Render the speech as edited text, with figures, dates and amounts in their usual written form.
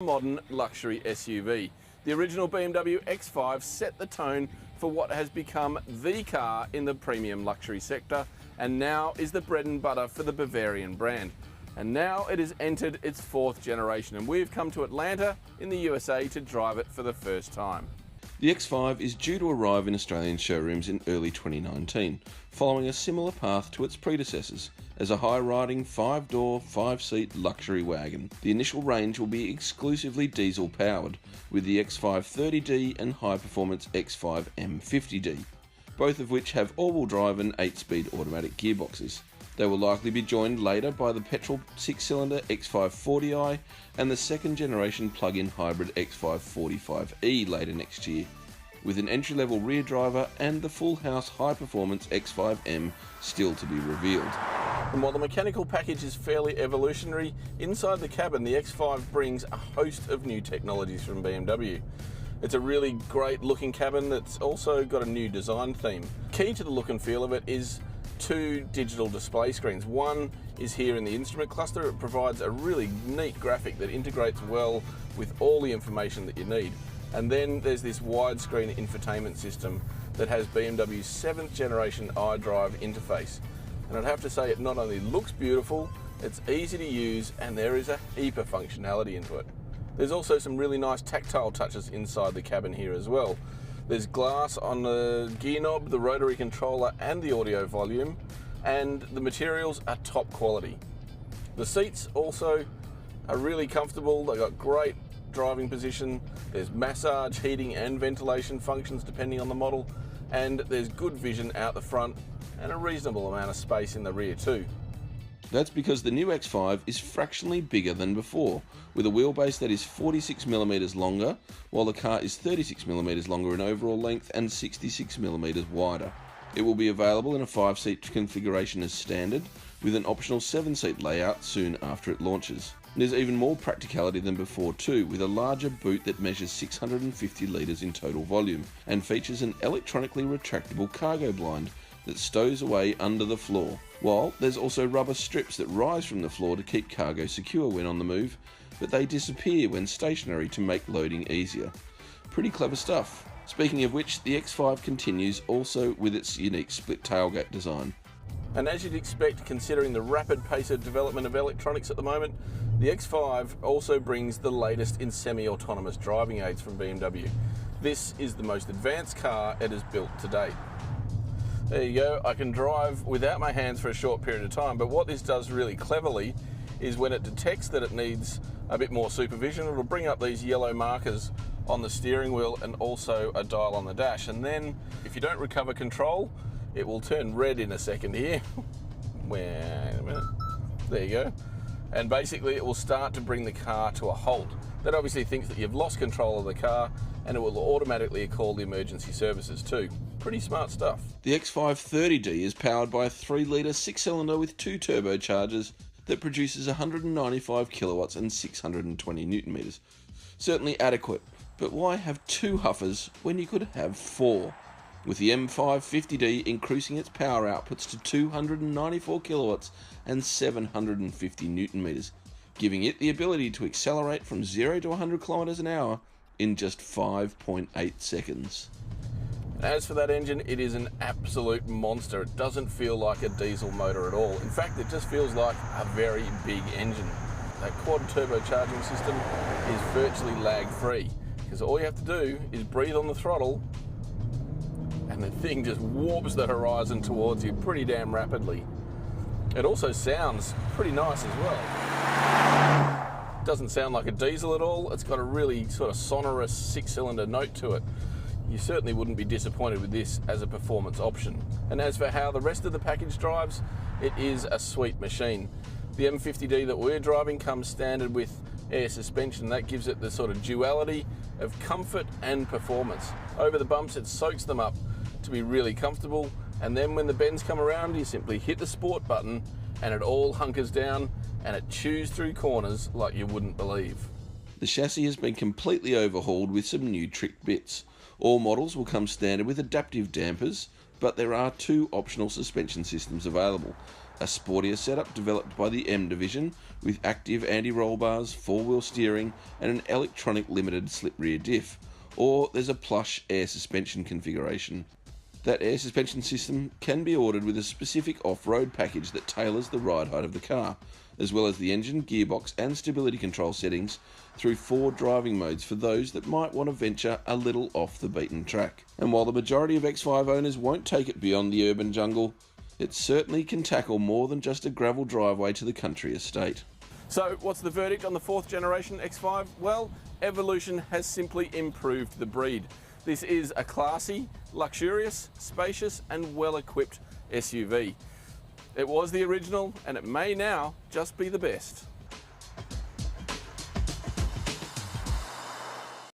Modern luxury SUV. The original BMW X5 set the tone for what has become the car in the premium luxury sector, and now is the bread and butter for the Bavarian brand. And now it has entered its fourth generation, and we've come to Atlanta in the USA to drive it for the first time. The X5 is due to arrive in Australian showrooms in early 2019, following a similar path to its predecessors, as a high-riding 5-door, 5-seat luxury wagon. The initial range will be exclusively diesel-powered, with the X5 30D and high-performance X5 M50D, both of which have all-wheel drive and 8-speed automatic gearboxes. They will likely be joined later by the petrol 6-cylinder X5 40i and the second-generation plug-in hybrid X5 45e later next year, with an entry-level rear driver and the full-house high-performance X5M still to be revealed. And while the mechanical package is fairly evolutionary, inside the cabin the X5 brings a host of new technologies from BMW. It's a really great looking cabin that's also got a new design theme. Key to the look and feel of it is two digital display screens. One is here in the instrument cluster. It provides a really neat graphic that integrates well with all the information that you need. And then there's this widescreen infotainment system that has BMW's 7th generation iDrive interface. And I'd have to say it not only looks beautiful, it's easy to use, and there is a heap of functionality into it. There's also some really nice tactile touches inside the cabin here as well. There's glass on the gear knob, the rotary controller and the audio volume, and the materials are top quality. The seats also are really comfortable. They've got great driving position. There's massage, heating and ventilation functions depending on the model, and there's good vision out the front and a reasonable amount of space in the rear too. That's because the new X5 is fractionally bigger than before, with a wheelbase that is 46mm longer, while the car is 36mm longer in overall length and 66mm wider. It will be available in a 5-seat configuration as standard, with an optional 7-seat layout soon after it launches. There's even more practicality than before too, with a larger boot that measures 650 litres in total volume, and features an electronically retractable cargo blind that stows away under the floor, while there's also rubber strips that rise from the floor to keep cargo secure when on the move, but they disappear when stationary to make loading easier. Pretty clever stuff. Speaking of which, the X5 continues also with its unique split tailgate design. And as you'd expect, considering the rapid pace of development of electronics at the moment, the X5 also brings the latest in semi-autonomous driving aids from BMW. This is the most advanced car it has built to date. There you go, I can drive without my hands for a short period of time, but what this does really cleverly is when it detects that it needs a bit more supervision, it'll bring up these yellow markers on the steering wheel and also a dial on the dash. And then if you don't recover control, it will turn red in a second here. Wait a minute. There you go. And basically it will start to bring the car to a halt. That obviously thinks that you've lost control of the car, and it will automatically call the emergency services too. Pretty smart stuff. The X5 30D is powered by a 3-litre 6-cylinder with 2 turbochargers that produces 195 kilowatts and 620 newton meters. Certainly adequate, but why have 2 huffers when you could have 4? With the M5 50D increasing its power outputs to 294 kilowatts and 750 newton meters, giving it the ability to accelerate from 0 to 100 kilometers an hour in just 5.8 seconds. As for that engine, it is an absolute monster. It doesn't feel like a diesel motor at all. In fact, it just feels like a very big engine. That quad turbocharging system is virtually lag-free, because all you have to do is breathe on the throttle and the thing just warps the horizon towards you pretty damn rapidly. It also sounds pretty nice as well. Doesn't sound like a diesel at all. It's got a really sort of sonorous 6-cylinder note to it. You certainly wouldn't be disappointed with this as a performance option. And as for how the rest of the package drives, it is a sweet machine. The M50D that we're driving comes standard with air suspension. That gives it the sort of duality of comfort and performance. Over the bumps, it soaks them up to be really comfortable, and then when the bends come around, you simply hit the sport button and it all hunkers down and it chews through corners like you wouldn't believe. The chassis has been completely overhauled with some new trick bits. All models will come standard with adaptive dampers, but there are 2 optional suspension systems available. a sportier setup developed by the M division with active anti-roll bars, four-wheel steering and an electronic limited slip rear diff, or there's a plush air suspension configuration. That air suspension system can be ordered with a specific off-road package that tailors the ride height of the car, as well as the engine, gearbox and stability control settings through 4 driving modes for those that might want to venture a little off the beaten track. And while the majority of X5 owners won't take it beyond the urban jungle, it certainly can tackle more than just a gravel driveway to the country estate. So what's the verdict on the 4th generation X5? Well, evolution has simply improved the breed. This is a classy, luxurious, spacious and well-equipped SUV. It was the original and it may now just be the best.